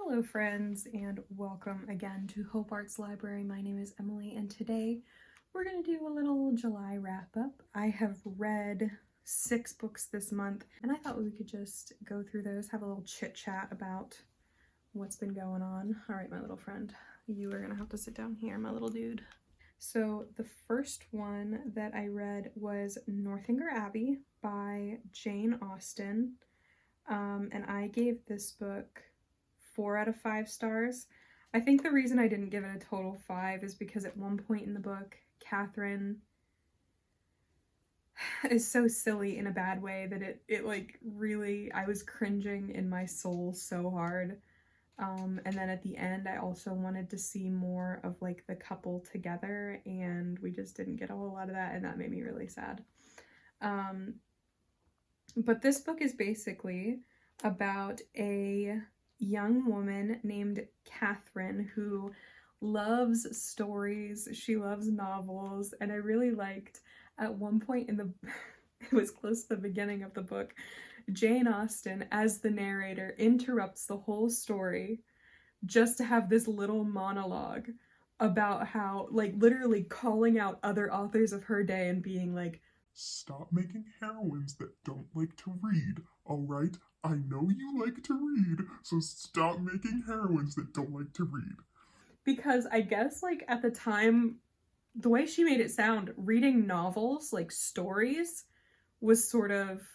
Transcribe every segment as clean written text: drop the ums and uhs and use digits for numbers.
Hello friends, and welcome again to Hope Arts Library. My name is Emily, and today we're going to do a little July wrap-up. I have read 6 books this month, and I thought we could just go through those, have a little chit-chat about what's been going on. All right, my little friend, you are going to have to sit down here, my little dude. So the first one that I read was Northanger Abbey by Jane Austen, and I gave this book 4 out of 5 stars. I think the reason I didn't give it a total 5 is because at one point in the book, Catherine is so silly in a bad way that it like really, I was cringing in my soul so hard. And then at the end, I also wanted to see more of like the couple together, and we just didn't get a whole lot of that, and that made me really sad. But this book is basically about a young woman named Catherine who loves stories. She loves novels, and I really liked at one point in the it was close to the beginning of the book, Jane Austen as the narrator interrupts the whole story just to have this little monologue about how, like, literally calling out other authors of her day and being like, "Stop making heroines that don't like to read, alright? I know you like to read, so stop making heroines that don't like to read." because I guess, like, at the time, the way she made it sound, reading novels, like stories, was sort of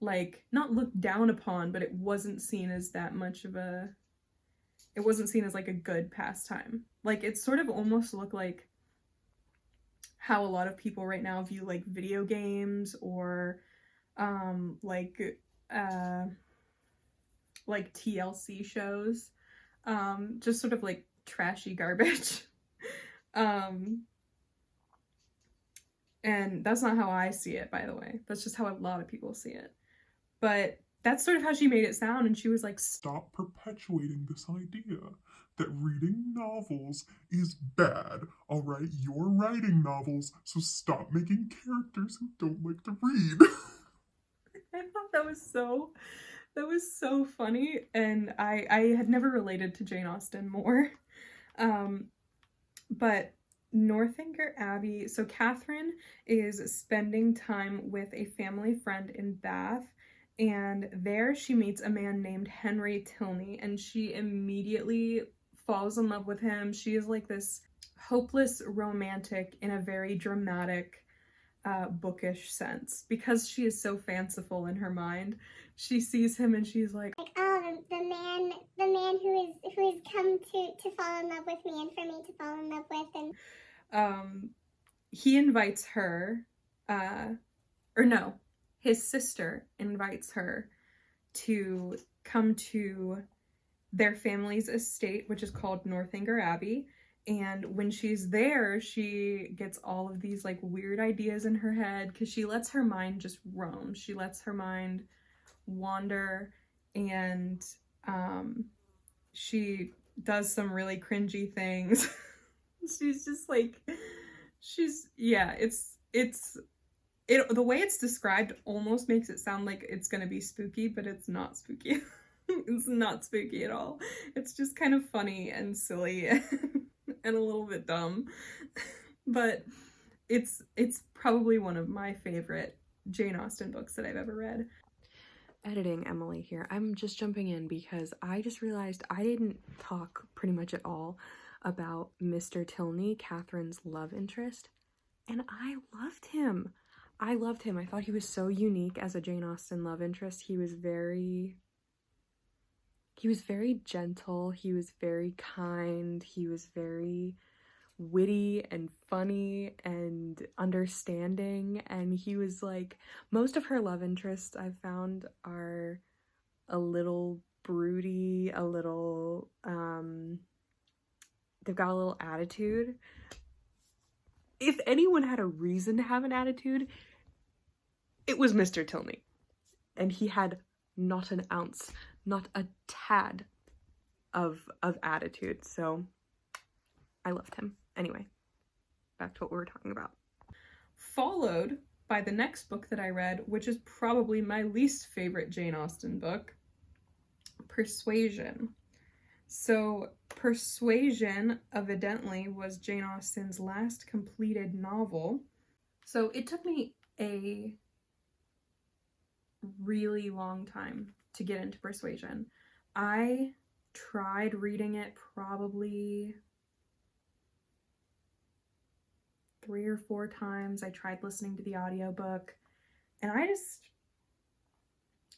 like not looked down upon, but it wasn't seen as that much of a, it wasn't seen as like a good pastime. Like, it sort of almost looked like how a lot of people right now view like video games or uh like TLC shows, just sort of like trashy garbage. um and that's not how I see it, by the way. That's just how a lot of people see it. But that's sort of how she made it sound, and she was like, Stop perpetuating this idea that reading novels is bad, alright? You're writing novels, so stop making characters who don't like to read. I thought that was so funny, and I had never related to Jane Austen more. But Northanger Abbey, so Catherine is spending time with a family friend in Bath, and there she meets a man named Henry Tilney, and she immediately falls in love with him. She is like this hopeless romantic in a very dramatic, bookish sense, because she is so fanciful in her mind. She sees him and she's like, oh, the man who has come to fall in love with me and for me to fall in love with. And he invites her, or no, his sister invites her to come to their family's estate, which is called Northanger Abbey. And when she's there, she gets all of these like weird ideas in her head because she lets her mind just roam. She lets her mind wander, and she does some really cringy things. She's just like, yeah, the way it's described almost makes it sound like it's gonna be spooky, but it's not spooky. It's not spooky at all. It's just kind of funny and silly and a little bit dumb. But it's probably one of my favorite Jane Austen books that I've ever read. Editing Emily here. I'm just jumping in because I just realized I didn't talk pretty much at all about Mr. Tilney, Catherine's love interest, and I loved him. I loved him. I thought he was so unique as a Jane Austen love interest. He was very gentle, he was very kind, he was very witty and funny and understanding, and he was like, most of her love interests I've found are a little broody, a little they've got a little attitude. If anyone had a reason to have an attitude, it was Mr. Tilney, and he had not an ounce, not a tad of attitude. So I loved him. Anyway, back to what we were talking about. Followed by the next book that I read, which is probably my least favorite Jane Austen book, Persuasion. So Persuasion, evidently, was Jane Austen's last completed novel. So it took me a really long time to get into Persuasion. I tried reading it probably 3 or 4 times. I tried listening to the audiobook, and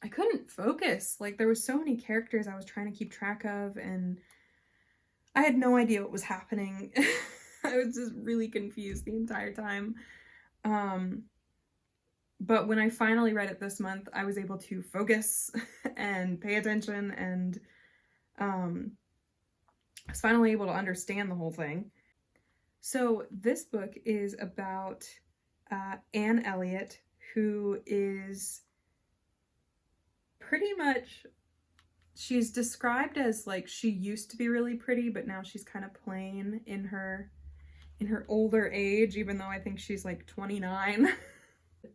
I couldn't focus. Like, there was so many characters I was trying to keep track of, and I had no idea what was happening. I was just really confused the entire time. But when I finally read it this month, I was able to focus and pay attention, and I was finally able to understand the whole thing. So this book is about Anne Elliot, who is pretty much, she's described as like she used to be really pretty, but now she's kind of plain in her older age, even though I think she's like 29.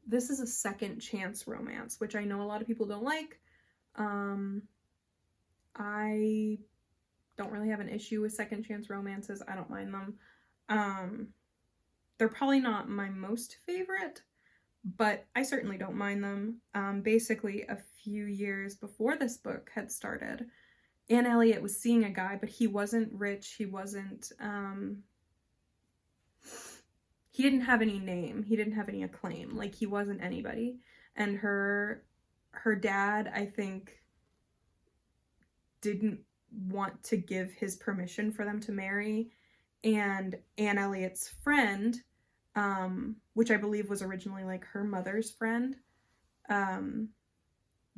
This is a second chance romance, which I know a lot of people don't like. I don't really have an issue with second chance romances. I don't mind them. They're probably not my most favorite, but I certainly don't mind them. Basically, a few years before this book had started, Anne Elliot was seeing a guy, but he wasn't rich. He wasn't, he didn't have any name. He didn't have any acclaim. Like, he wasn't anybody. And her dad, I think, didn't want to give his permission for them to marry. And Anne Elliot's friend, which I believe was originally like her mother's friend,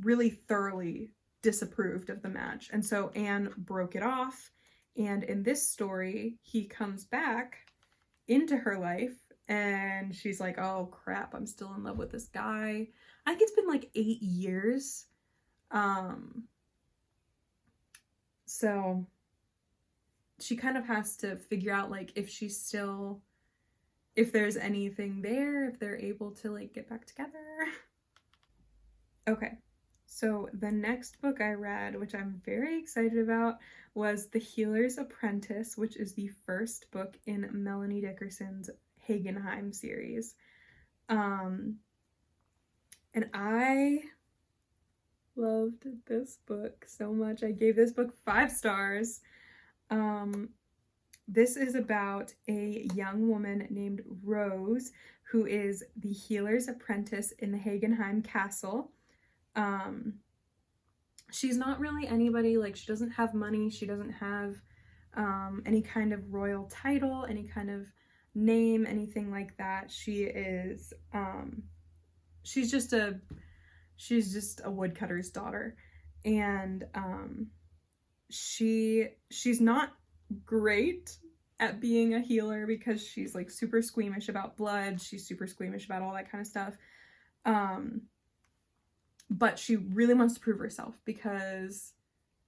really thoroughly disapproved of the match. And so Anne broke it off. And in this story, he comes back into her life, and she's like, oh crap, I'm still in love with this guy. I think it's been like 8 years. So she kind of has to figure out like if there's anything there, if they're able to like get back together. Okay, so the next book I read, which I'm very excited about, was The Healer's Apprentice, which is the first book in Melanie Dickerson's Hagenheim series. And I loved this book so much. I gave this book 5 stars. This is about a young woman named Rose, who is the healer's apprentice in the Hagenheim Castle. She's not really anybody. Like, she doesn't have money. She doesn't have any kind of royal title, any kind of name, anything like that. She is she's just a woodcutter's daughter, and she's not great at being a healer because she's like super squeamish about blood. She's super squeamish about all that kind of stuff. But she really wants to prove herself because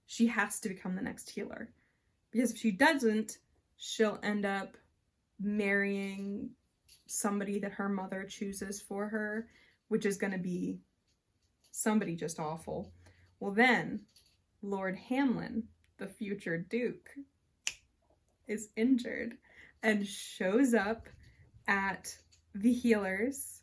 she has to become the next healer. Because if she doesn't, she'll end up marrying somebody that her mother chooses for her, which is going to be somebody just awful. Well, then Lord Hamlin, the future Duke, is injured and shows up at the healers.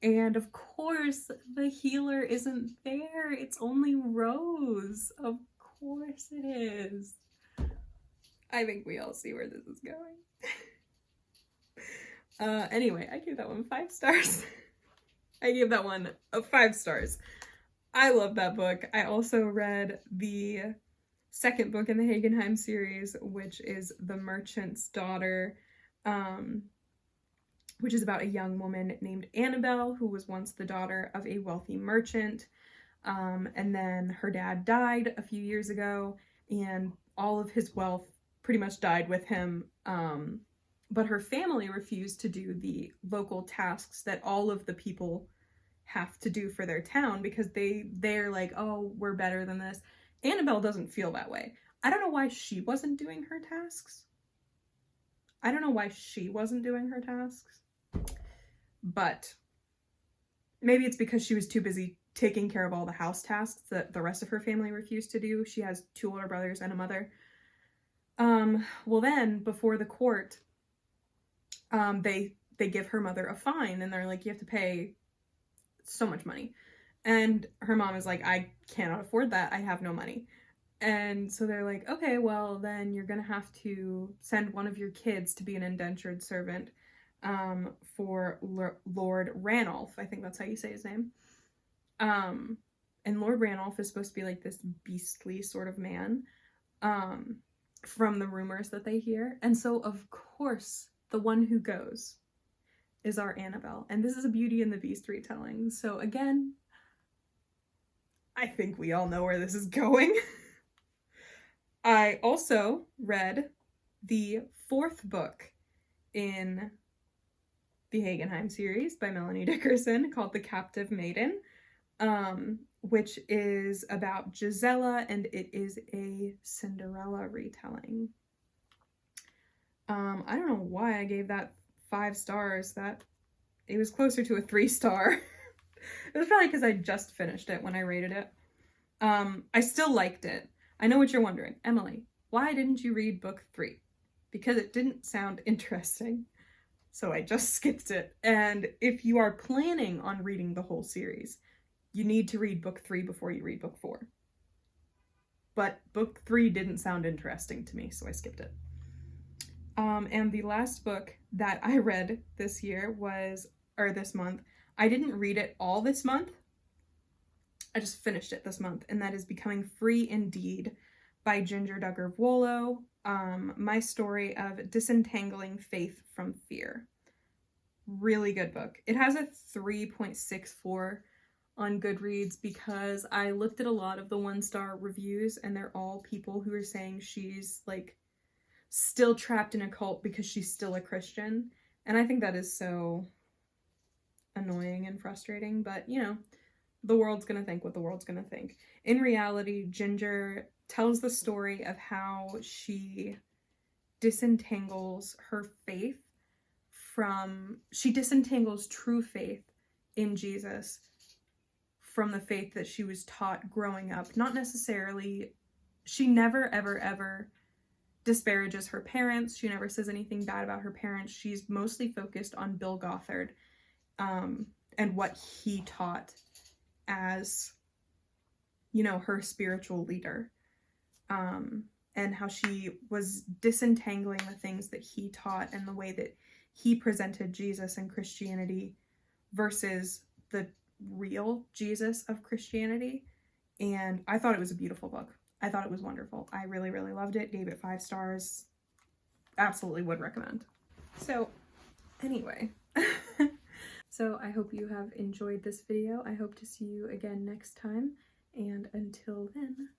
And of course, the healer isn't there. It's only Rose. Of course it is. I think we all see where this is going. Anyway, I gave that one 5 stars. I gave that one 5 stars. I love that book. I also read the second book in the Hagenheim series, which is The Merchant's Daughter, which is about a young woman named Annabelle, who was once the daughter of a wealthy merchant. And then her dad died a few years ago, and all of his wealth pretty much died with him. But her family refused to do the local tasks that all of the people have to do for their town because they're like, oh, we're better than this. Annabelle doesn't feel that way. I don't know why she wasn't doing her tasks. But maybe it's because she was too busy taking care of all the house tasks that the rest of her family refused to do. She has 2 older brothers and a mother. Well then, before the court, they give her mother a fine, and they're like, you have to pay so much money. And her mom is like, I cannot afford that. I have no money. And so they're like, okay, well, then you're going to have to send one of your kids to be an indentured servant for Lord Ranulph. I think that's how you say his name. And Lord Ranulph is supposed to be like this beastly sort of man from the rumors that they hear. And so, of course, the one who goes is our Annabelle. And this is a Beauty and the Beast retelling. So again, I think we all know where this is going. I also read the 4th book in the Hagenheim series by Melanie Dickerson called The Captive Maiden, which is about Gisela, and it is a Cinderella retelling. I don't know why I gave that 5 stars. That it was closer to a 3-star. It was probably because I just finished it when I rated it. I still liked it. I know what you're wondering. Emily, why didn't you read book 3? Because it didn't sound interesting. So I just skipped it. And if you are planning on reading the whole series, you need to read book 3 before you read book 4. But book 3 didn't sound interesting to me, so I skipped it. And the last book that I read this month, I didn't read it all this month. I just finished it this month, and that is Becoming Free Indeed by Ginger Duggar-Vuolo. My story of disentangling faith from fear. Really good book. It has a 3.64 on Goodreads because I looked at a lot of the 1-star reviews, and they're all people who are saying she's like still trapped in a cult because she's still a Christian. And I think that is so annoying and frustrating, but you know, the world's gonna think what the world's gonna think. In reality, Ginger tells the story of how she disentangles her faith she disentangles true faith in Jesus from the faith that she was taught growing up. Not necessarily, she never, ever, ever disparages her parents. She never says anything bad about her parents. She's mostly focused on Bill Gothard and what he taught as, you know, her spiritual leader, and how she was disentangling the things that he taught and the way that he presented Jesus and Christianity versus the real Jesus of Christianity. And I thought it was a beautiful book. I thought it was wonderful. I really, really loved it. Gave it 5 stars. Absolutely would recommend. So anyway, so I hope you have enjoyed this video. I hope to see you again next time. And until then,